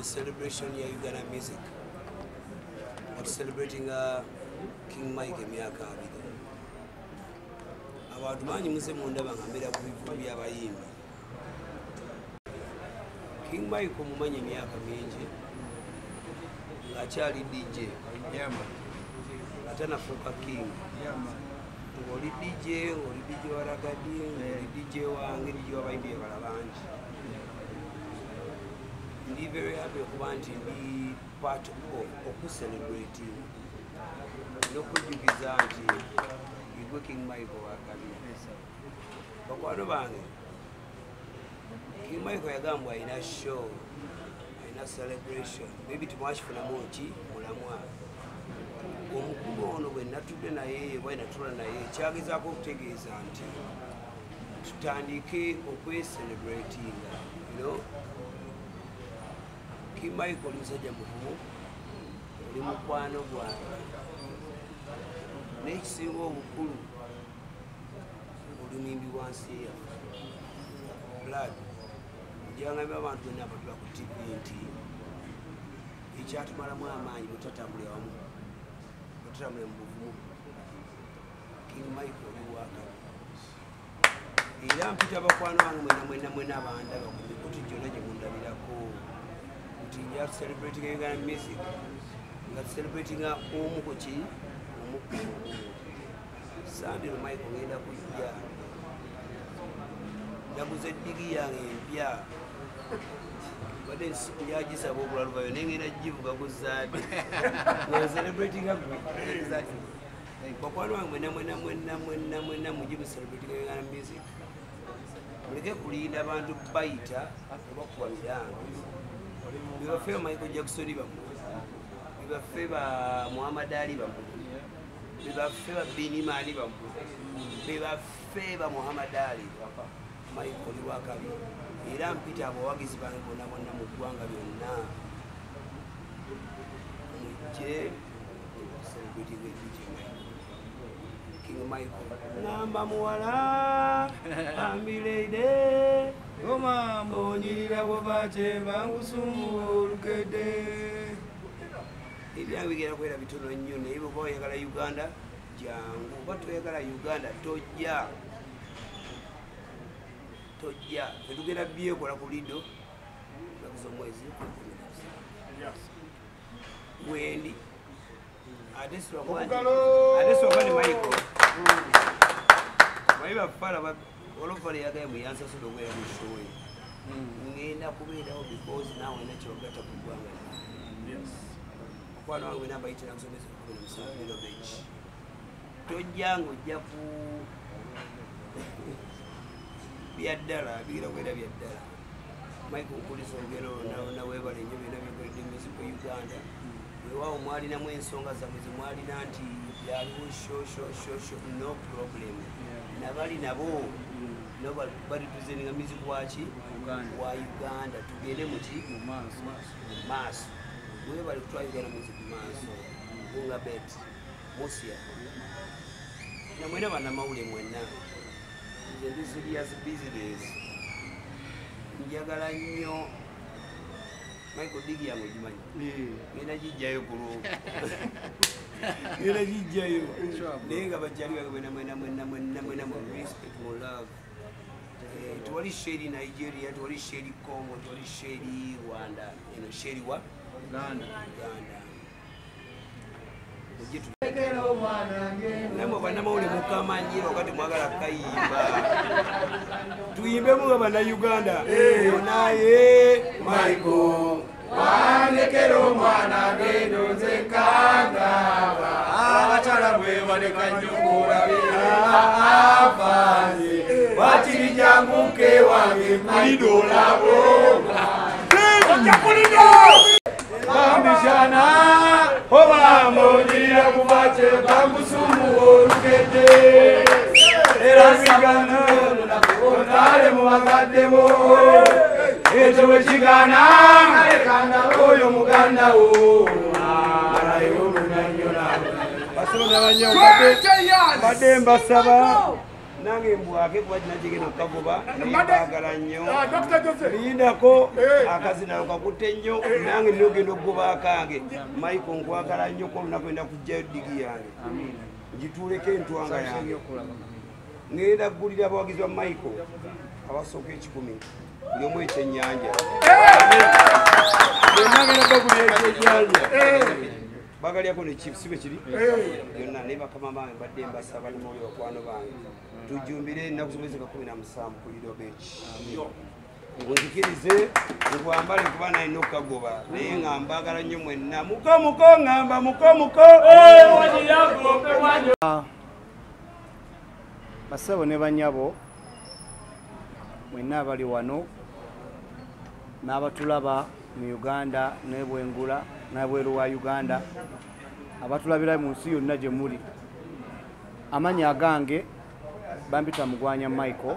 celebration ya Uganda music. But celebrating King Mike emyaka abiri. Abantu bangi muze munda bangambira ku bivubi by'abayimbi. King Mike omumanyi emyaka mingi ng'akyali DJ. Ate nafuuka King. Ng'oli DJ wa Ragadi, ng'oli DJ wange, DJ w'abayimbi abalala bangi. Ndi very happy okuba nti ndi part of okucelebrating n'okujjukiza nti igwe King Mike wakabiri. Bakwano bange, King Mike yagambwa alina show, alina celebration. Maybe temwakifunamu ki mulamwa. Omukulu ono bwe natudde naye bwe natula naye kyagezaako okutegeeza nti tutandike okwecelebratinga, you know. King Mike oli musajja muvumu, oli mukwano gwange, n'ekisinga obukulu olumimbi wansi yaffe. Blood njangambye abantu bonna abatula ku TV nti ekyatumalamu amaanyi bwe tutatambulira wamu, bwe tutambulira mu buvumu, King Mike oli wakabiri. Era mpita bakwano bange mwena abandaba ku mikutu gyonna gye mundabirako. You are celebrating Uganda music. You are celebrating Omukochi, Sandy Mike ngenda kujja. Naguze digi yange empya. Bade njagisa bobula lubayo nengenda jivuga ku Zadi. We are celebrating exactly. Bakwano wange mwena mujibu celebrating Uganda music. Muleke kulinda abantu bayita obakuba mirango. We were fair Michael Jackson, we were fair Muhammad Ali, we were fair Bini Mali, we were fair Muhammad Ali, Michael Wakari. Iran Peter Wagis Bank on Namuanga now. Celebrating with King Michael. Namba Muala, Amilade. Goma mbonyira bobache bangusumu lukede. Ibyangu bigera kwera bitono nnyo naye bwe oyagala Uganda jangu. Bwe toyagala Uganda tojja. Tetugenda byekola ku Lido nakuzo mwezi Wendi. Adeswa kwani Michael. Maiba fala Olopale yagaye muyansa so dogwe ya mushowe. Ngenda kubeerawo because now ina kyogata ku gwanga. Yes. Kwano wangu namba itina kusomesa ku Lido Beach. Tojjango japu byaddala bigira kwera byaddala. Michael Kuliso ngero na webale nnyo bina bikoledde music ku Uganda. Wewawo mwalina mu ensonga zammwe mwalina nti yaliwo show no problem. Nabali nabo nobody presenting music wachi wa Uganda tugende muki maso we bali try Uganda music maso unga bet mosia na mwena bana maule mwena nje serious business njagala nnyo Michael Digi yango jimanyi ngena jijjayo kulo ngena jijjayo nenga bajali mwena mu respect mu love. Tuwali shady Nigeria, tuwali shady Congo, tuwali shady Rwanda, you know, shady what? Uganda. Namo bana maule mukama njiro wakati mwagala kayimba. Tuyimbe mu bana Uganda. Naye Michael wanekero mwana gendo zekanga. Abachala bwe baleka nyukura afanze. Wachiri jangu ke wange Lido labo. Lido! Bambishana obambonyira kubache bambusumu olukete. Era sigana nakutale mu bakaddemo. Ekyo bwe kigana ekanda oyo muganda wo. Alayo munanyona. Basonda banyo badde mbasaba nange mbwake kuba kinajigenda okukagoba nembagala nnyo lindako akazinalo kakutte nnyo nange nogenda okugoba akange Michael nkwagala nnyo ko olunaku enda kujjayo digi yange ngituuleko entwanga yange ngenda kugulira abawagizi ba Michael abasooka 10 buli omu ekyennyanja nagenda bagulira ekyennyanja bagalyako ne chief sibe kiri byonna ne bakama bange badde mbasaba ne muli bakwano bange tujumbire ennaku zimwezeka 17 ku Lido Beach ngunzikirize nkwambale kuba nalina okukagoba naye nga mbagala nnyo mwenna muko ngamba muko basabo ne banyabo mwenna abali wano n'abatulaba mu Uganda n'ebwengula n'ebweru wa Uganda abatulabira mu nsi yonna gye muli amanya agange bampita Mugwanya Michael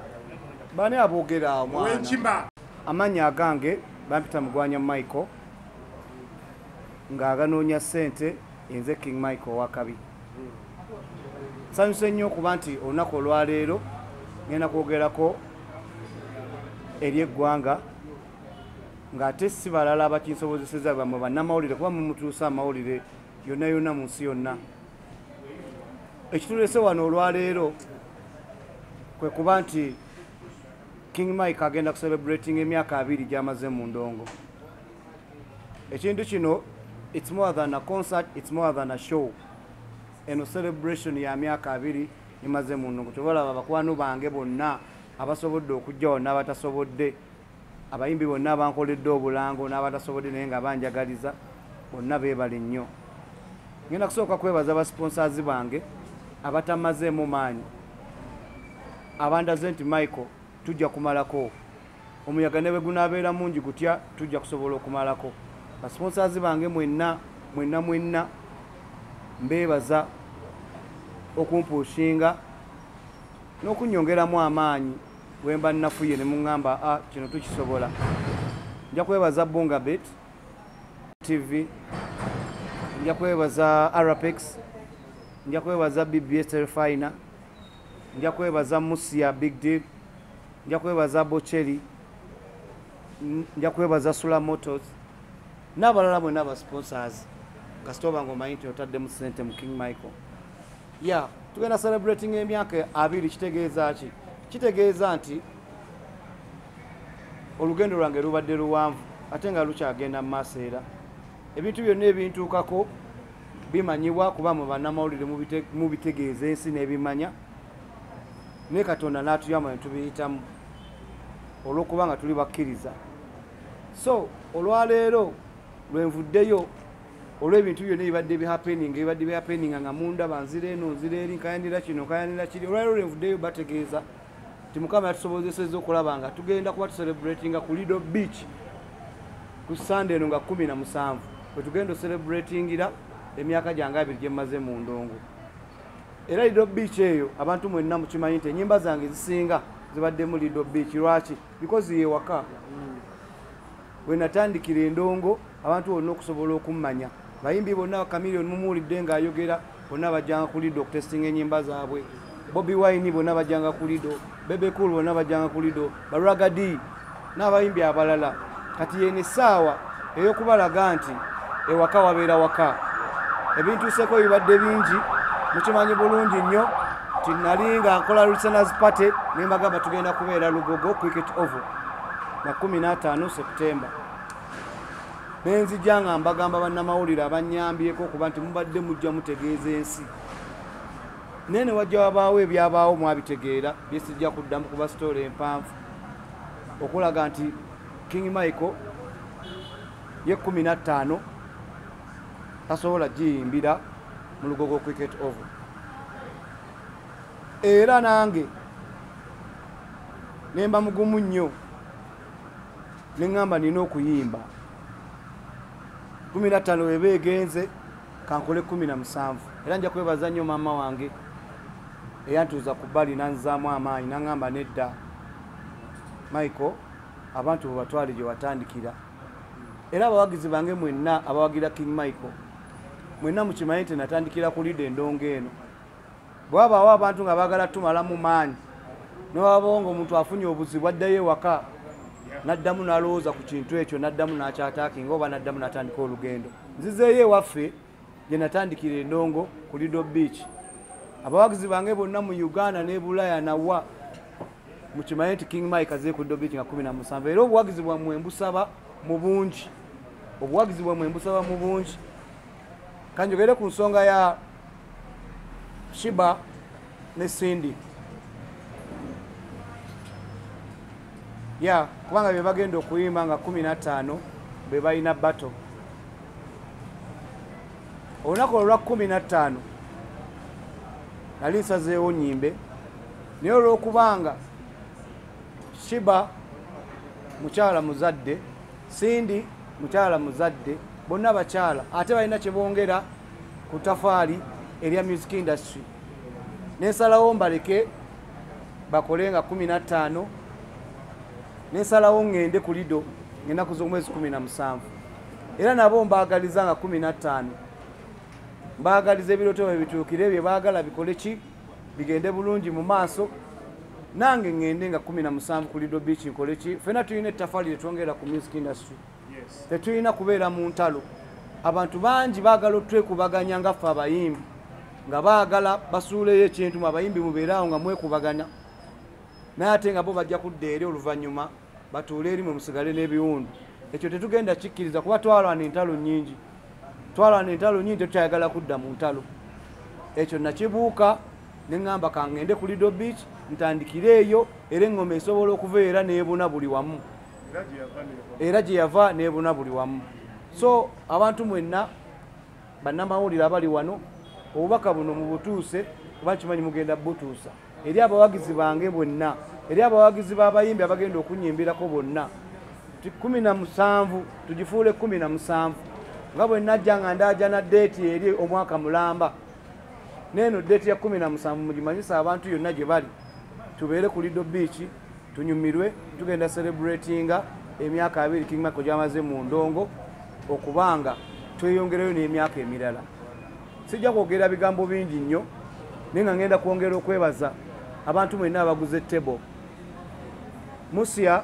bane aboogera omwana amanya agange bampita Mugwanya Michael ng'aganoonya ssente nze King Michael wakabi nsanyuse nnyo okuba nti olunaku olwaleero ngenda kwogerako eri eggwanga ng'ate si balala abakinsobozeseza bamwe bannamawulire kuba mumutuusa amawulire yonna yonna mu nsi yonna ekitulese wano olwaleero kwe kuba nti King Mike agenda kucelebrating emyaka 2 gy'amaze mu ndongo. Ekintu kino it's more than a concert, it's more than a show. Eno celebration ya myaka 2 imaze mu ndongo. Tobalaba bakwano bange bonna abasobodde okujja wonna abatasobodde abayimbi bonna abankoledde obulango n'abatasobodde naye nga banjagaliza bonna beebale nnyo. Ngenda kusooka kwebaza aba sponsors bange abatamazeemu maanyi abandaze nti Michael tujja kumalako omuyaga ne bwe gunaabeera mungi gutya tujja kusobola okumalako. Ba sponsors bange mwenna mbeebaza okumpushinga n'okunyongeramu amaanyi wemba nnafuye ne muŋŋamba kino tukisobola. Nja kwebaza Bonga Bet TV, nja kwebaza Arapex, nja kwebaza BBS Refiner, nja kwebaza Musia Big Deal, nja kwebaza Bocheri, nja kwebaza Sula Motors n'abalala bonna aba sponsors kasitoba ngomanyi nti otaddemu ssente mu King Michael. Tugenda celebrating emyaka 2. Kitegeeza ki? Kitegeeza nti olugendo lwange lubadde luwanvu ate nga lukyagenda mu maaso era ebintu byonna ebintuukako bimanyibwa kuba mu bannamawulire mubitegeeza ensi n'ebimanya ne Katonda n'atuyamba ne tubiyitamu olw'okuba nga tuli bakkiriza. So olwaleero lwenvuddeyo olw'ebintu byonna ebibadde bihappeninga nga munda banzira eno nzira eri nkayanira kino nkayanira kiri. Olwaleero lwenvuddeyo bategeeza nti Mukama yatusobozesezza okulaba nga tugenda kuba tucelebratinga ku Lido Beach ku Sunday eno nga 17 bwe tugenda ocelebratingira emyaka gyange 2 gye mmaze mu ndongo. Era Lido Beach eyo abantu mwenna mukimanyi nti ennyimba zange zisinga zibadde mu Lido Beach. Lwaki? Because ye waka we natandikira endongo abantu bonna okusobola okummanya. Bayimbi bonna Chameleone mumuwulidde ng'ayogera bonna bajjanga ku Lido okutestinga ennyimba zaabwe. Bobby Wine bonna bajjanga ku Lido, Bebe Cool bonna bajjanga ku Lido, Baragadi n'abayimbi abalala. Kati yene essaawa ey'okubalaga nti ewaka wabeera waka. Ebintuuseko bibadde bingi mukimanyi bulungi nnyo nti nali nga nkola listeners party ne mbagamba tugenda kubeera Lugogo Cricket Oval na 15 September. Nenzijja nga mbagamba bannamawulire abannyambyeko okuba nti mubadde mujja mutegeeza ensi. Nene wajja wabaawo ebyabaawo mwabitegeera byesijja kuddamu kuba story empanvu okulaga nti King Michael ye 15 tasobola giyimbira mu Lugogo Cricket Oval. Era nange nemba mugumu nnyo neŋŋamba nina okuyimba 15 weba egenze kankole 17. Era nja kwebaza nnyo maama wange eyantuuza ku bbali nanzaamu amaanyi naŋŋamba nedda Michael abantu bwe batwale gye watandikira. Era abawagizi bange mwenna abawagira King Michael mwenna mukimanyi nti natandikira ku Lido endongo eno. Bwabaawo abantu nga baagala tumalamu maanyi newabonga omuntu afunye obuzibu addayo ewaka naddamu nalowooza ku kintu ekyo naddamu nakyataakinga oba naddamu natandika olugendo. Nzizeeyo ewaffe gye natandikira Endongo ku Lido Beach. Abawagizi bange bonna mu Uganda ne Bulaya nawa mukimanyi nti King Mike azee ku Lido Beach nga 17 era obuwagizi bwammwe mbusaba mu bungi. Obuwagizi bwammwe mbusaba mu bungi. Kanjogere ku nsonga ya Shiba ne Cindy. Ya kubanga bye bagenda okuyimba nga 15 be balina battle. Olunaku olwa 15 nali nsazeewo nyimbe naye olw'okubanga Shiba mukyala muzadde, Cindy mukyala muzadde, bonna bakyala ate balina kye bongera ku tafaali erya music industry. Nensalawo mbaleke bakole nga 15 nensalawo ngende ku Lido ng'ennaku z'omwezi 17 era nabo mbaagaliza nga 15 mbaagaliza ebirooto bye bituukire bye baagala bikole ki bigende bulungi mu maaso nange ngende nga 17 ku Lido Beach nkole ki. Ffenna tulina ettafaali lye twongera ku music industry. Tetulina kubeera mu ntalo. Abantu bangi baagala otwekubaganya nga ffe abayimbi nga baagala basuuleyo ekintu mu abayimbi mubeerawo nga mwekubaganya naye ate nga bo bajja kudda eri oluvannyuma batuule eri mwe musigale n'ebiwundu. Ekyo tetugenda kikkiriza kuba twalwana entalo nnyingi. Twalwana entalo nnyingi tetuyagala kudda mu ntalo. Ekyo nakibuuka ne ŋŋamba kangende ku Lido Beach ntandikire eyo era eŋŋoma esobola okuva era n'ebuna buli wamu. Era gye yava n'ebuna buli wamu. So abantu mwenna bannamawulire abali wano obubaka buno mubutuuse kuba kimanyi mugenda butuusa eri abawagizi bange bonna, eri abawagizi b'abayimbi abagenda okunyimbirako bonna. 17 tugifuule 17 nga bwe najja nga ndaaja na deeti eri omwaka mulamba neeno deeti ya 17 mugimanyisa abantu yonna gye bali tubeere ku Lido Beach tunyumirwe tugenda celebratinga emyaka 2 King Mike gy'amaze mu Ndongo okubanga tweyongereyo n'emyaka emirala. Sijja kwogera bigambo bingi nnyo naye nga ngenda kwongera okwebaza abantu mwenna abaguze table. Musya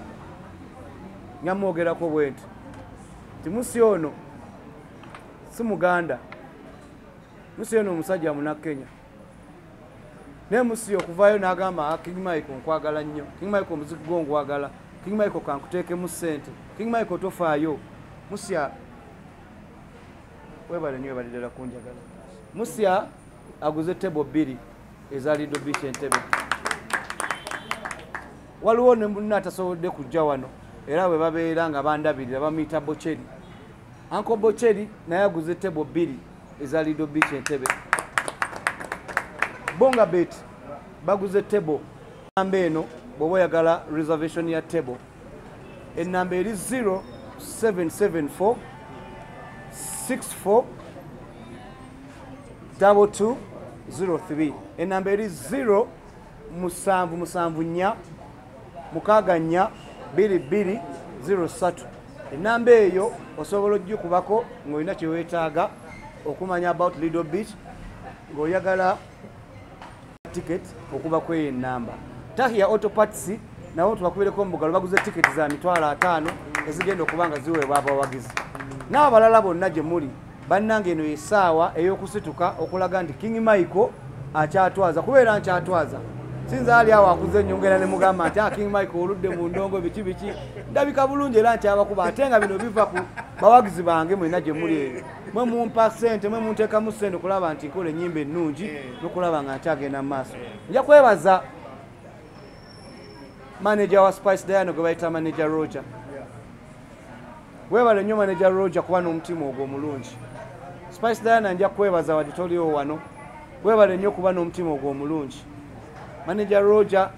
nyamwogerako bwenti nti Musya ono si Muganda, Musya ono omusajja Munnakenya naye Musya okuvaayo n'agamba King Mike nkwagala nnyo, King Mike omuziki gwo nkwagala, King Mike kankuteekemu ssente, King Mike tofaayo. Musya webale nnyo webale ddala kunjagala. Musya aguze table 2 eza Lido Beach Entebbe. Waliwo ne munna atasobodde kujja wano era bwe babeera nga bandabirira bamuyita Bocheri. Uncle Bocheri naye aguze table 2 eza Lido Beach Entebbe. Bonga Bet baguze table. Namba eno bw'oba oyagala reservation ya table ennamba eri 0774 64 2203 ennamba eri 0774 64 2203. Ennamba eyo osobola ogikubako ng'olina kye weetaaga okumanya about Lido Beach ng'oyagala ticket okuba kweyo ennamba. Tahia Auto Parts nawo tubakubireko omubugalo baguze ticket za $5,000 ezigenda okuba nga ziweebwa abawagizi. N'abalala bonna gye muli bannange eno essaawa ey'okusituka okulaga nti King Mike akyatwaza kubeera nkyatwaza. Sinza ali awo akuze nyongera ne mugamba nti King Mike oludde mu Ndongo biki ndabika bulungi era nkyabakuba ate nga bino biva ku bawagizi bange mwenna gye muli eyo. Mwe mumpa ssente mwe munteekamu ssente okulaba nti nkola ennyimba ennungi n'okulaba nga nkyagenda mu maaso. Nja kwebaza manager wa Spice Diana gwe bayita manager Roger. Webale nnyo manager Roger kuba n'omutima ogwo omulungi. Spice Diana nja kwebaza wadde toliwo wano. Webale nnyo kuba n'omutima ogwo omulungi. Manager Roger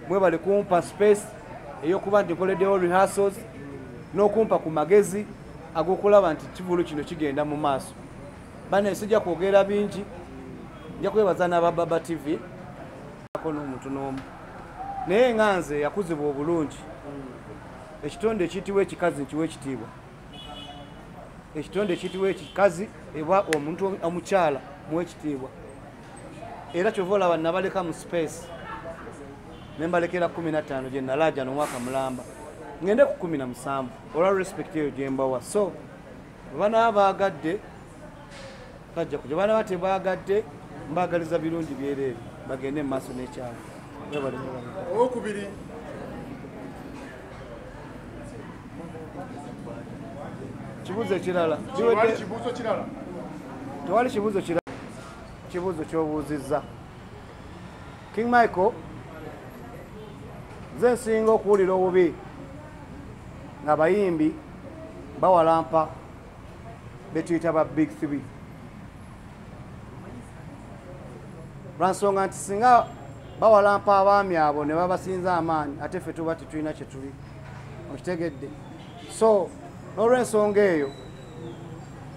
mwebale kumpa space ey'okuba nti nkoleddewo rehearsals n'okumpa ku magezi ag'okulaba nti kivulu kino kigenda mu maaso. Bane sijja kwogera bingi, nja kwebaza n'abababa TV ako n'omuntu n'omu. Naye nganze yakuzibwa obulungi. Ekitonde ekiyitibwa ekikazi nkiwa ekitiibwa. Ekitonde ekiyitibwa ekikazi eba omuntu omukyala muwa ekitiibwa. Era kyova olaba nabaleka mu space nembalekera 15 gye nalaaja nomwaka mulamba ngende ku 17 olwa respect eyo gye mbawa. So bana baagadde kajja kujja bana batebaagadde mbaagaliza birungi byereere bagende mu maaso n'ekyalo. Okubiri kibuuzo ekirala tewali kibuuzo kirala. Kibuuzo ky'obuuzizza King Michael, nze nsinga okuwulira obubi nga bayimbi bawalampa betuyita ba big 3 lwansonga nti singa bawalampa abaami abo ne babasinza amaanyi ate ffe tuba tetulina kye tuli okitegedde. So n'olw'ensonga eyo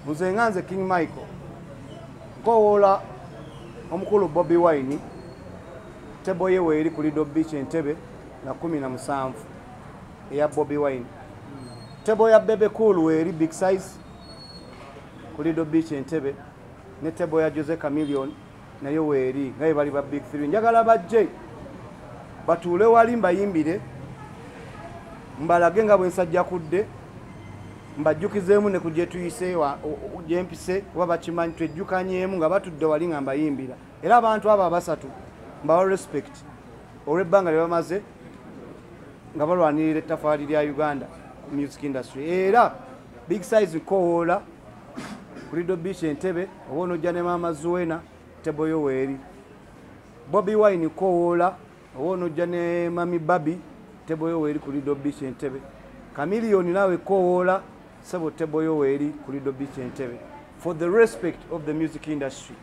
nze nga nze King Michael nkowoola omukulu Bobi Wine tebo ye weeri ku Lido Beach Entebbe na 17 eya Bobi Wine. Tebo ya Bebe Cool weeri big size ku Lido Beach Entebbe ne tebo ya Jose Chameleone nayo weeri nga bali ba big 3. Njagala bajje batuule wali mbayimbire mbalage nga bwe nsajja kudde mbajjukizeemu ne ku gye tuyise gye mpise oba bakimanyi twejjukanyeemu nga batudde wali nga mbayimbira. Era abantu abo abasatu mbawa respect olw'ebbanga lye bamaze nga balwanirira ettafaali lya Uganda ku music industry. Era big size nkowoola ku Lido Beach Entebbe oba onojja ne Maama Zuena tebo yo weeri. Bobi Wine nkowoola oba onojja ne Mami Babi tebo yo weeri ku Lido Beach Entebbe. Chameleone nawe kowoola sebo tebo yo weeri ku Lido Beach Entebbe. For the respect of the music industry